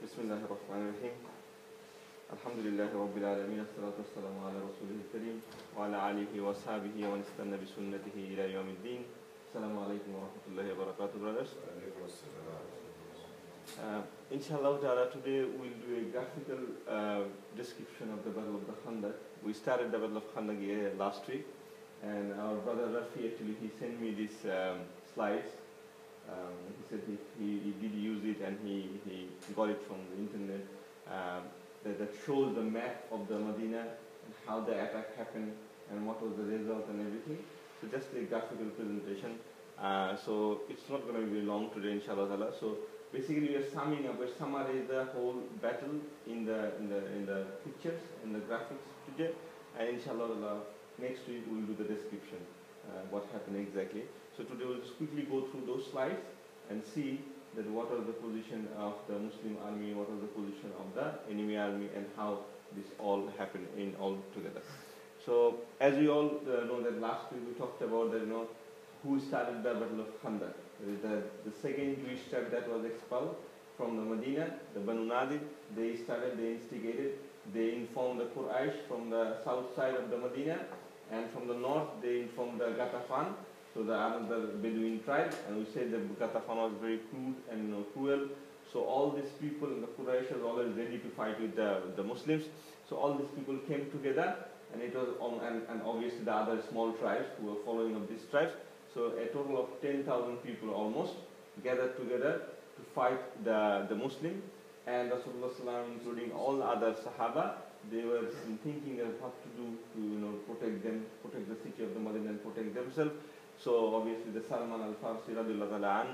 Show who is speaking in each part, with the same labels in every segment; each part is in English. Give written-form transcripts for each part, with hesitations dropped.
Speaker 1: بسم الله الرحمن الرحيم الحمد لله رب العالمين الصلاة والسلام على رسوله الكريم وعلى آله وصحبه ومن استنى بسنته إلى يوم الدين. السلام عليكم ورحمة الله وبركاته, brothers. Inshallah ta'ala, today we'll do a graphical description of the Battle of the Khandaq. We started the Battle of Khandaq last week, and our brother Rafi actually he sent me these slides. He said he did use it and he got it from the internet that shows the map of the Medina and how the attack happened and what was the result and everything. So just a graphical presentation. So it's not going to be long today, inshallah. So basically we are summing up, we're summarizing the whole battle in the pictures and the graphics today, and inshallah next week we'll do the description, what happened exactly. So today we'll just quickly go through those slides and see that what was the position of the Muslim army, what was the position of the enemy army, and how this all happened in all together. So as we all know that last week we talked about that, who started the Battle of Khandaq. The second Jewish tribe that was expelled from the Medina, the Banu Nadir. They instigated, they informed the Quraysh from the south side of the Medina, and from the north they informed the Ghatafan, so the another Bedouin tribe, and we said that Ghatafan was very crude and cruel. So all these people in the Quraysh was always ready to fight with the Muslims. So all these people came together, and it was and obviously the other small tribes who were following of these tribes. So a total of 10,000 people almost gathered together to fight the Muslim, and Rasulullah including all the other Sahaba, they were thinking of what to do to protect them, protect the city of the Medina and protect themselves. So obviously the Salman al-Farsi radhiyallahu ta'ala an,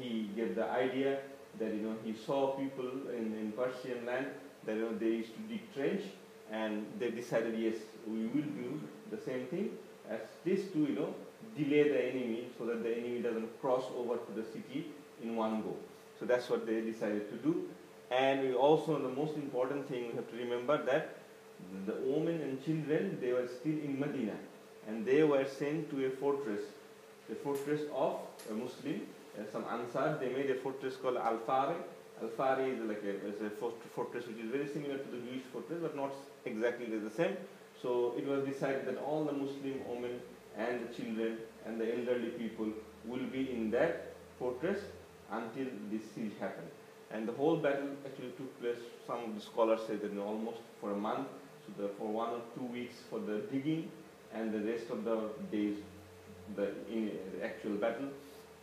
Speaker 1: he gave the idea that he saw people in Persian land that they used to dig trench, and they decided, yes, we will do the same thing as this to delay the enemy so that the enemy doesn't cross over to the city in one go. So that's what they decided to do. And we also, the most important thing we have to remember that the women and children, they were still in Medina, and they were sent to a fortress of a Muslim, some Ansar. They made a fortress called Al-Fari. Al-Fari is like a fortress which is very similar to the Jewish fortress, but not exactly the same. So it was decided that all the Muslim women and the children and the elderly people will be in that fortress until this siege happened. And the whole battle actually took place, some of the scholars say that almost for a month, so for 1 or 2 weeks for the digging, and the rest of the days the actual battle.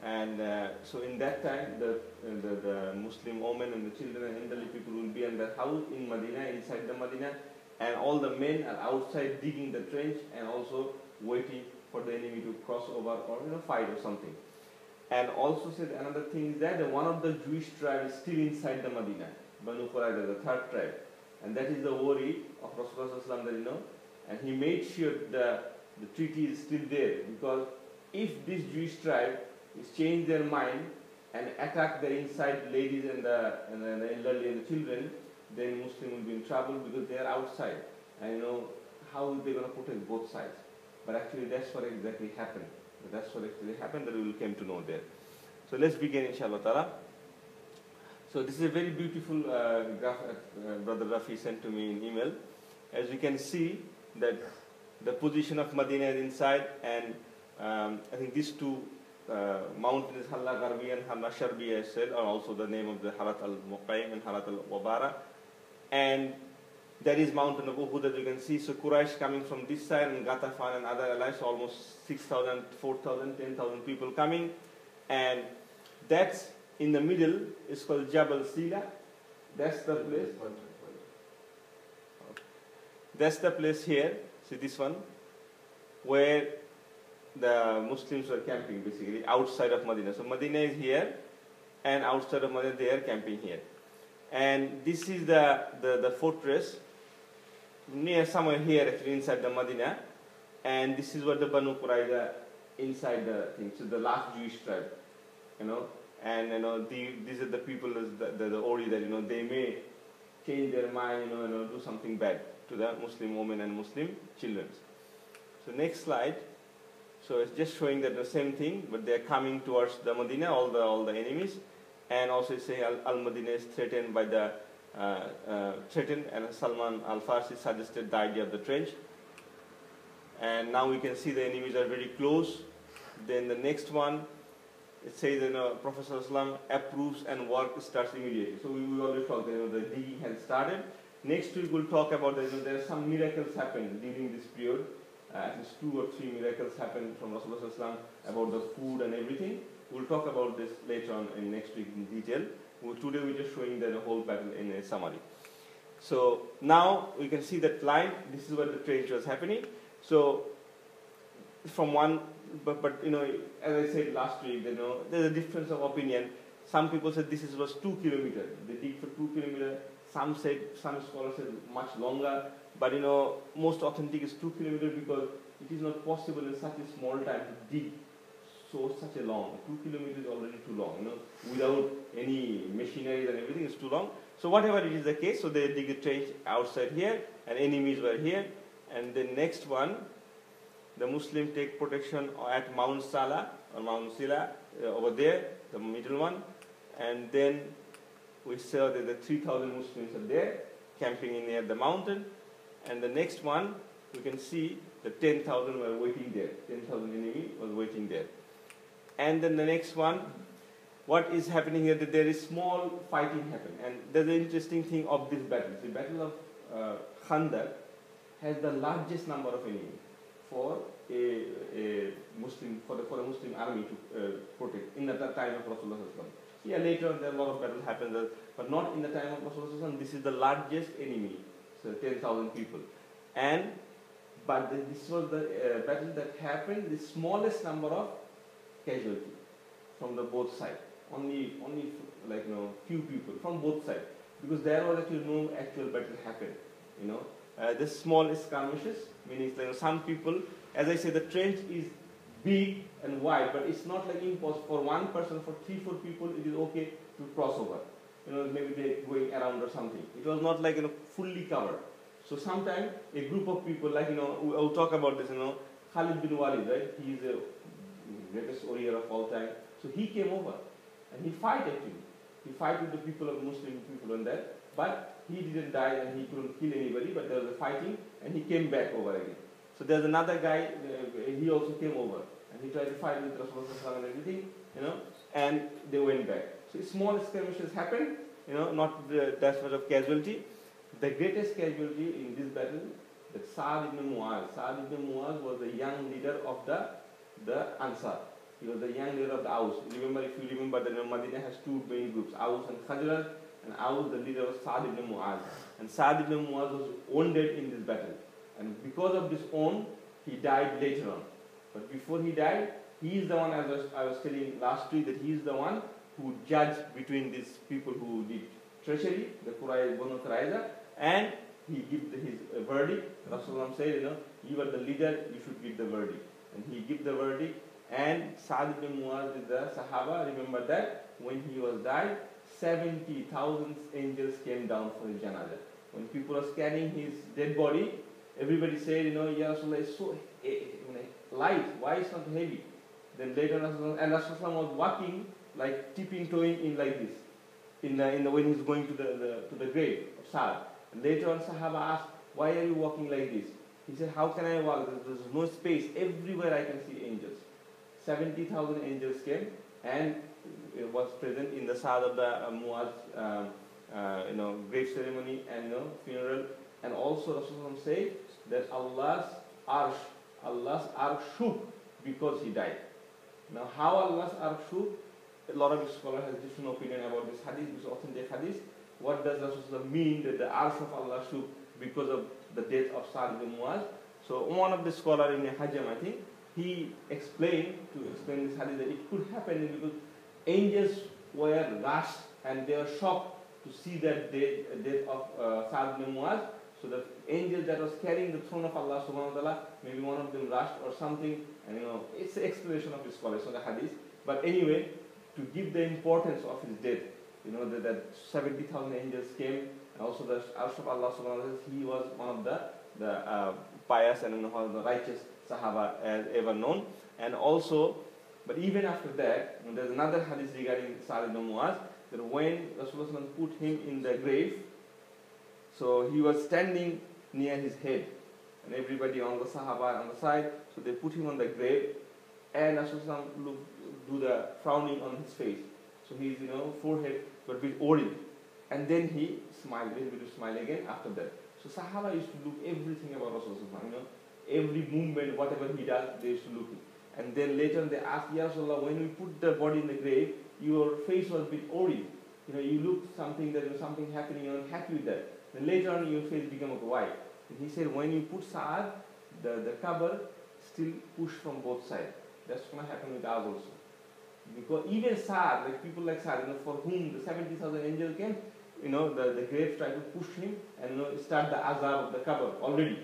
Speaker 1: And so in that time the Muslim women and the children and elderly people will be in the house in Medina, inside the Medina, and all the men are outside digging the trench and also waiting for the enemy to cross over or fight or something. And also said another thing is that one of the Jewish tribes is still inside the Medina, Banu Qurayza, the third tribe, and that is the worry of Rasulullah that and he made sure the treaty is still there, because if this Jewish tribe is change their mind and attack the inside ladies and the elderly and the children, then Muslim will be in trouble because they are outside, and how are they going to protect both sides? But actually that's what exactly happened. That's what actually happened that we will come to know there. So let's begin, inshallah ta'ala. So this is a very beautiful graph Brother Rafi sent to me in email. As you can see that the position of Medina is inside, and I think these two mountains, Halla Garbi and Halla Sharbi, I said, are also the name of the Harat al-Muqayyim and Harat al-Wabara. And that is mountain of Uhud, as you can see. So Quraysh coming from this side, and Ghatafan and other allies, almost 6,000, 4,000, 10,000 people coming. And that's in the middle is called Jabal Sila. That's the place. That's the place here, see this one, where the Muslims were camping basically, outside of Medina. So Medina is here, and outside of Medina they are camping here. And this is the fortress, near somewhere here actually inside the Medina, and this is what the Banu Qurayza inside the thing. So the last Jewish tribe, and these are the people, the Ori that they may change their mind, do something bad to the Muslim women and Muslim children. So next slide. So it's just showing that the same thing, but they are coming towards the Medina, all the enemies, and also saying Al-Madinah is threatened by the threatened, and Salman al-Farsi suggested the idea of the trench. And now we can see the enemies are very close. Then the next one, it says, Prophet ﷺ approves and work starts immediately. So we already talked, the digging has started. Next week we'll talk about, there are some miracles happened during this period. At least 2 or 3 miracles happened from Rasulullah ﷺ about the food and everything. We'll talk about this later on in next week in detail. Today we're just showing the whole battle in a summary. So now we can see that line. This is where the trench was happening. So from one, but as I said last week, there's a difference of opinion. Some people said this was 2 kilometers. They dig for 2 kilometers. Some scholars said much longer. But most authentic is 2 kilometers because it is not possible in such a small time to dig such a long. 2 kilometers is already too long. Without any machinery and everything, it's too long. So whatever it is the case, so they dig a trench outside here, and enemies were here. And the next one, the Muslims take protection at Mount Sala or Mount Sila over there, the middle one. And then we saw that the 3,000 Muslims are there, camping in near the mountain. And the next one, we can see the 10,000 were waiting there. 10,000 enemy was waiting there. And then the next one, what is happening here, that there is small fighting happen. And there's an interesting thing of this battle. The battle of Khandaq has the largest number of enemies for a Muslim, for the Muslim army to protect in the time of Rasulullah. Yeah, later on there are a lot of battles happen, but not in the time of Rasulullah. This is the largest enemy, so 10,000 people. But this was the battle that happened, the smallest number of casualty from the both sides. Only few people from both sides, because there was actually no actual battle happened. The small skirmishes, meaning some people, as I say, the trench is big and wide, but it's not like impossible for one person, for 3-4 people, it is okay to cross over. Maybe they're going around or something. It was not like fully covered. So sometimes a group of people, we'll talk about this. Khalid bin Walid, right? He is the greatest warrior of all time. So he came over and he fight actually. He fight with the people of Muslim people on that, but he didn't die and he couldn't kill anybody. But there was a fighting and he came back over again. So there's another guy, he also came over and he tried to fight with Rasulullah and everything, and they went back. So small skirmishes happened, not that much of casualty. The greatest casualty in this battle, that Sa'd ibn Mu'az. Sa'd ibn Mu'az was the young leader of the Ansar. He was the young leader of the Aus. Remember, if you remember, the Medina has 2 main groups, Aus and Khazraj. And Aus, the leader was Sa'd ibn Mu'az. And Sa'd ibn Mu'az was wounded in this battle. And because of this wound, he died later on. But before he died, he is the one, as I was telling last week, that he is the one who judged between these people who did treachery, the Banu Qurayza, and he gave his verdict. Rasulullah said, you are the leader, you should give the verdict. And he gave the verdict, and Sa'd ibn Mu'az with the Sahaba, remember that when he was died, 70,000 angels came down for his janazah. When people were scanning his dead body, everybody said, Ya Rasulullah is so light, why is it not heavy? Then later Rasulullah was walking, like tipping-toeing in like this, when he's going to the grave of Sa'd. And later on Sahaba asked, why are you walking like this? He said, how can I walk? There's no space. Everywhere I can see angels. 70,000 angels came and it was present in the Sa'd of the Mu'az, grave ceremony and funeral. And also Rasulullah said that Allah's arsh shook because he died. Now how Allah's arsh shook? A lot of scholars have different opinion about this hadith, this authentic hadith. What does Rasulullah mean that the arsh of Allah shook because of the death of Sa'd ibn Mu'az? So one of the scholars in Hajjam, I think, he explained this hadith that it could happen because angels were rushed and they were shocked to see that death of Sa'd ibn Mu'az. So the angel that was carrying the throne of Allah subhanahu wa ta'ala, maybe one of them rushed or something, and it's the explanation of the scholars on the hadith. But anyway, to give the importance of his death, that 70,000 angels came, and also the arsh of Allah subhanahu wa ta'ala, he was one of the pious and one of the righteous Sahaba as ever known. And also, but even after that, there's another hadith regarding Sa'd ibn Mu'az, that when Rasulullah put him in the grave, So he was standing near his head, and everybody on the Sahaba on the side. So they put him on the grave, and Rasulullah do the frowning on his face. So his forehead got a bit orange, and then he smiled, a little bit of smile again after that. So Sahaba used to look everything about Rasulullah, every movement, whatever he does, they used to look it. And then later on they asked, Ya Rasulullah, when we put the body in the grave, your face was a bit orange. You look something that something happening, you're not happy with that. Then later on your face became white. And he said, when you put Sa'ad, the cover still push from both sides. That's going to happen with us also. Because even Sa'ad, like people like Sa'ad, for whom the 70,000 angels came, the graves tried to push him and start the azab of the cover already.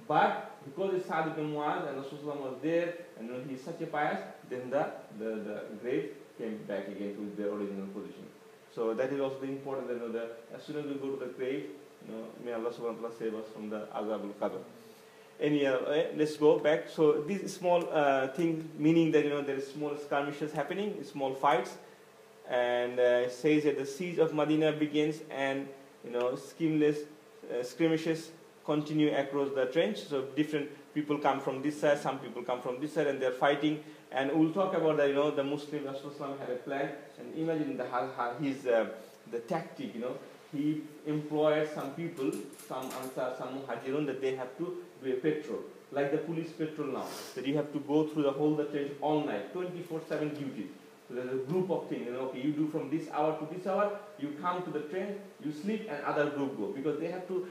Speaker 1: But because it's Sa'ad ibn Mu'adh and Rasulullah was there and he's such a pious, then the grave came back again to their original position. So that is also the important that as soon as we go to the grave, may Allah subhanahu wa ta'ala save us from the azab al-qabr. Let's go back. So these small things, meaning that there is small skirmishes happening, small fights, and it says that the siege of Medina begins, and skirmishes continue across the trench. So different people come from this side, some people come from this side, and they're fighting. And we'll talk about that. The Muslim Rasulullah had a plan, and imagine the tactic. He employed some people, some Ansar, some Muhajirun, that they have to do a patrol, like the police patrol now, that you have to go through the whole trench all night, 24/7 duty. So there's a group of things. Okay, you do from this hour to this hour, you come to the trench, you sleep, and other group go, because they have to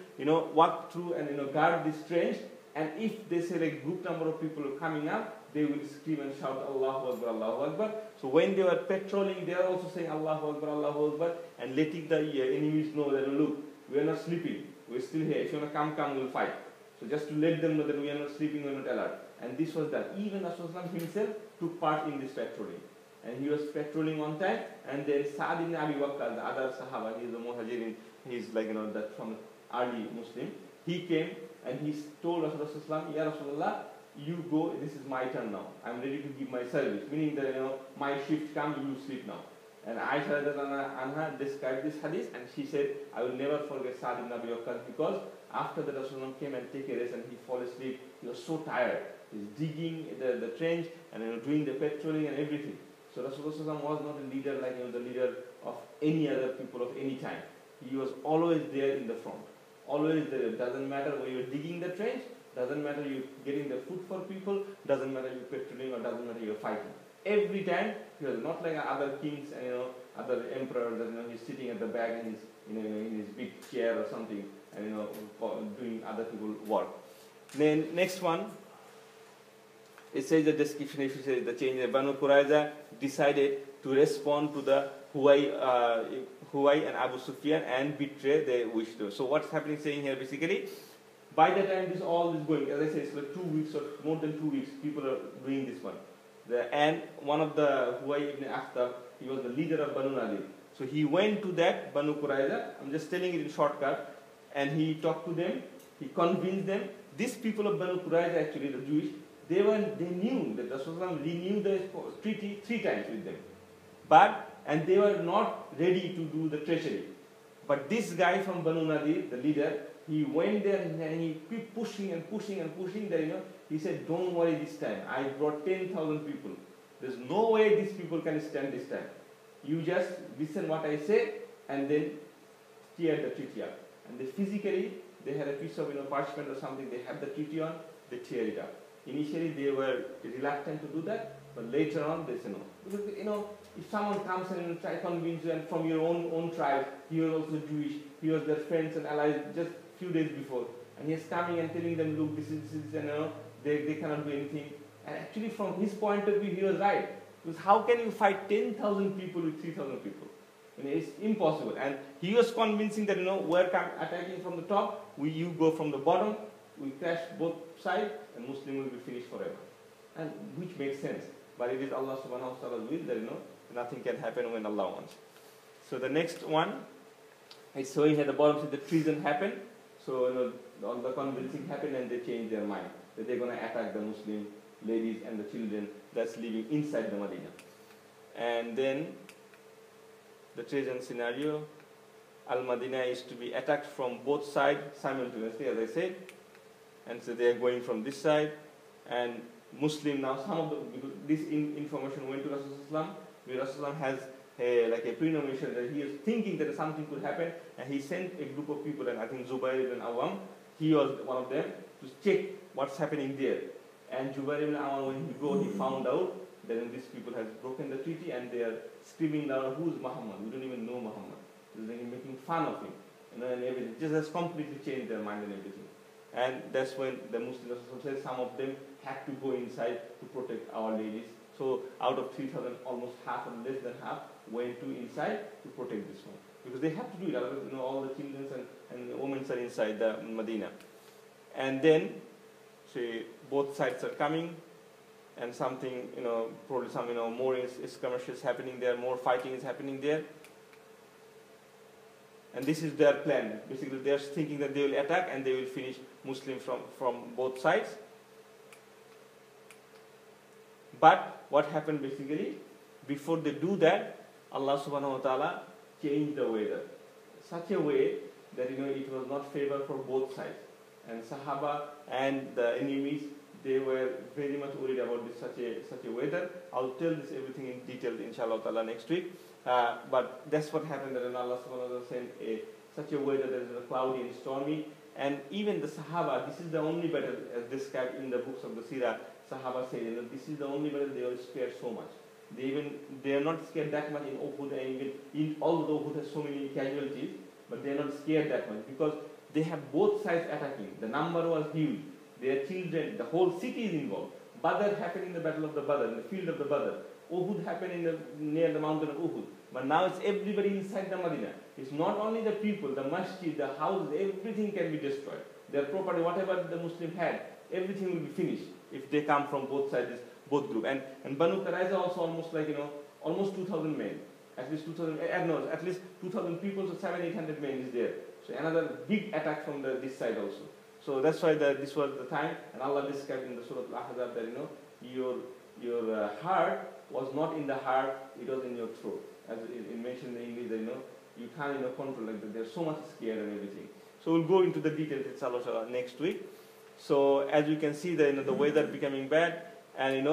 Speaker 1: walk through and guard this trench. And if they say like group number of people are coming up, they will scream and shout Allahu Akbar, Allahu Akbar. So when they were patrolling, they are also saying Allahu Akbar, Allahu Akbar, and letting the enemies know that look, we are not sleeping, we are still here. If you want to come, we'll fight. So just to let them know that we are not sleeping, we are not alert. And this was done. Even Rasulullah himself took part in this patrolling. And he was patrolling one time, and then Sa'ad ibn Abi Waqqas, the other Sahaba, he is the Muhajirin, he is like that from early Muslim. He came and he told Rasulullah, Ya Rasulullah, you go, this is my turn now. I'm ready to give my service. Meaning that my shift comes, you sleep now. And Aisha Anha described this hadith, and she said, I will never forget Sa'ad ibn Abi Waqqas, because after the Rasulullah came and take a rest and he fall asleep, he was so tired. He's digging the trench and doing the patrolling and everything. So Rasulullah was not a leader like the leader of any other people of any time. He was always there in the front. Always there. It doesn't matter whether you're digging the trench, doesn't matter you're getting the food for people, doesn't matter you're patrolling, or doesn't matter you're fighting. Every time he was not like other kings and other emperors that he's sitting at the back and he's in his big chair or something and doing other people's work. Then next one. It says the description, if you say the change, Banu Qurayza decided to respond to the Huwai and Abu Sufyan and betray their wish to. So what's happening saying here basically, by the time this all is going, as I said, it's like 2 weeks or more than 2 weeks, people are doing this one. And one of the Huwai ibn Akhtab, he was the leader of Banu Nadir. So he went to that Banu Qurayza, I'm just telling it in shortcut, and he talked to them, he convinced them. These people of Banu Qurayza, actually the Jewish, they knew that Rasulullah renewed the treaty 3 times with them. And they were not ready to do the treachery. But this guy from Banu Nadir, the leader, he went there and he kept pushing and pushing and pushing. He said, don't worry this time. I brought 10,000 people. There's no way these people can stand this time. You just listen what I say and then tear the treaty up. And they had a piece of parchment or something, they had the treaty on, they tear it up. Initially they were reluctant to do that, but later on they said no. Because if someone comes and try to convince you, and from your own tribe, he was also Jewish, he was their friends and allies just few days before, and he is coming and telling them, look, this is they cannot do anything. And actually from his point of view, he was right. Because how can you fight 10,000 people with 3,000 people? It's impossible. And he was convincing that we're attacking from the top, you go from the bottom, we crash both sides, and Muslim will be finished forever. And which makes sense. But it is Allah subhanahu wa ta'ala's will that nothing can happen when Allah wants. So the next one, it's showing at the bottom, so the treason happened. So all the convincing happened and they changed their mind. That they're going to attack the Muslim ladies and the children that's living inside the Medina. And then the treason scenario. Al-Madinah is to be attacked from both sides simultaneously, as I said. And so they are going from this side. And Muslim now, some of the, because this information went to Rasulullah, where Rasulullah has like a premonition that he is thinking that something could happen, and he sent a group of people, and I think Zubair ibn Awam, he was one of them, to check what's happening there. And Zubair ibn Awam, when he go, he found out that these people have broken the treaty, and they are screaming down, who's Muhammad? We don't even know Muhammad. They're making fun of him, and everything. Just has completely changed their mind and everything. And that's when the Muslims said some of them had to go inside to protect our ladies. So out of 3,000, almost half or less than half went to inside to protect this one. Because they have to do it, otherwise all the children and the women are inside the Medina. And then, say, both sides are coming, and something, probably some, more skirmishes happening there, more fighting is happening there. And this is their plan. Basically, they are thinking that they will attack and they will finish Muslims from both sides. But what happened basically, before they do that, Allah subhanahu wa ta'ala changed the weather. Such a way that it was not favor for both sides. And Sahaba and the enemies, they were very much worried about this such a weather. I'll tell this everything in detail, inshallah ta'ala, next week. But that's what happened, that Allah subhanahu wa ta'ala sent such a weather that is cloudy and stormy. And even the Sahaba, this is the only battle, as described in the books of the Seerah, Sahaba say, this is the only battle they were scared so much. They are not scared that much in Uhud, and even although Uhud has so many casualties, but they are not scared that much because they have both sides attacking. The number was huge. Their children, the whole city is involved. Badr happened in the battle of the Badr, in the field of the Badr. Uhud happened near the mountain of Uhud. But now it's everybody inside the Medina. It's not only the people, the masjid, the houses, everything can be destroyed. Their property, whatever the Muslim had, everything will be finished if they come from both sides, both groups. And Banu Qurayza also almost like, almost 2,000 men. At least 2,000, no, at least 2,000 people, so 700-800 men is there. So another big attack from this side also. So that's why this was the time, and Allah described in the Surah Al-Ahzab that your heart was not in the heart, it was in your throat. As it mentioned in English, that you can't control like that. They're so much scared and everything. So we'll go into the details, inshallah, next week. So as you can see, the weather becoming bad, and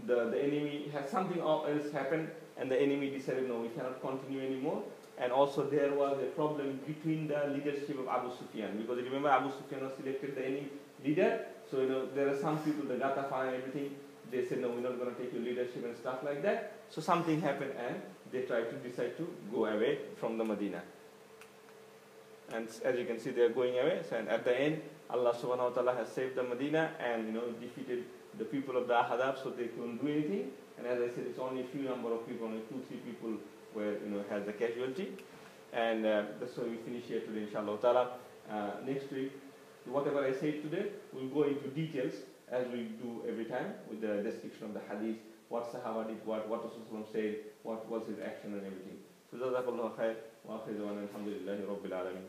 Speaker 1: the enemy has something else happened, and the enemy decided, no, we cannot continue anymore. And also there was a problem between the leadership of Abu Sufyan, because remember Abu Sufyan was selected the enemy leader. So there are some people, the Ghatafan and everything, they said, no, we're not going to take your leadership and stuff like that. So something happened, and they tried to decide to go away from the Medina. And as you can see, they are going away. So, and at the end, Allah subhanahu wa ta'ala has saved the Medina and defeated the people of the Ahzab, so they couldn't do anything. And as I said, it's only a few number of people, only 2-3 people were had the casualty. And that's why we finish here today, inshallah ta'ala. Next week, whatever I said today, we'll go into details as we do every time with the description of the hadith, what Sahaba did, what Rasulullah said, what was his action and everything. So jazakallahu khair wa akhiru alhamdulillahi rabbil alamin.